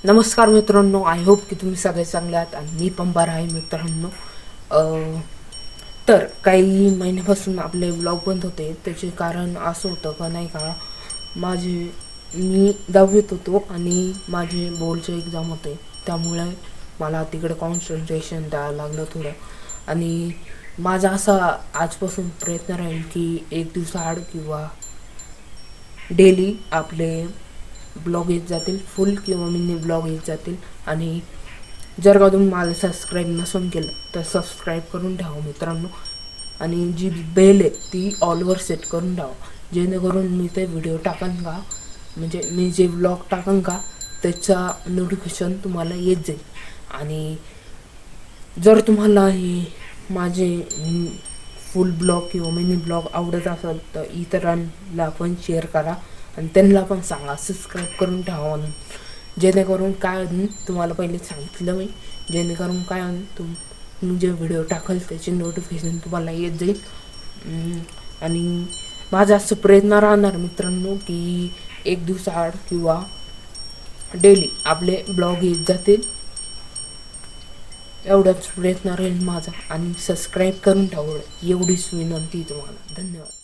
नमस्कार मित्रांनो, I hope की तुम्ही सगळे चांगले आहात आणि मी पण बरा आहे मित्रांनो. तर काही महिन्यापासून आपले ब्लॉग बंद होते. त्याचे कारण असं होतं का नाही का, मी 10वीत होतो आणि माझे बोर्डचे एक्झाम होते. त्यामुळे मला तिकडे कॉन्सन्ट्रेशन द्यावं लागलं थोडं. आणि माझा असा आजपासून प्रयत्न राहील की एक दिवसाआड किंवा डेली आपले ब्लॉग येत जातील, फुल किंवा मिनी ब्लॉग येत जातील. आणि जर का तुम्ही मला सबस्क्राईब नसून केलं तर सबस्क्राईब करून ठेवा मित्रांनो. आणि जी बेल आहे ती ऑलवर सेट करून ठेवा, जेणेकरून मी ते व्हिडिओ टाकन का, म्हणजे मी जे ब्लॉग टाकन का त्याचा नोटिफिकेशन तुम्हाला येत जाईल. आणि जर तुम्हाला हे माझे फुल ब्लॉग किंवा मिनी ब्लॉग आवडत असेल तर इतरांना पण शेअर करा आणि त्यांना पण सांगा सबस्क्राईब करून ठेवा म्हणून. जेणेकरून काय होईल, तुम्हाला पहिले सांगितलं मी, जेणेकरून काय होईल, तुम्ही जे व्हिडिओ टाकाल त्याचे नोटिफिकेशन तुम्हाला येत जाईल. आणि माझा असं प्रयत्न राहणार मित्रांनो की एक दिवसाआड किंवा डेली आपले ब्लॉग येत जातील. एवढाच प्रयत्न राहील माझा. आणि सबस्क्राईब करून ठेवा एवढीच विनंती तुम्हाला. धन्यवाद.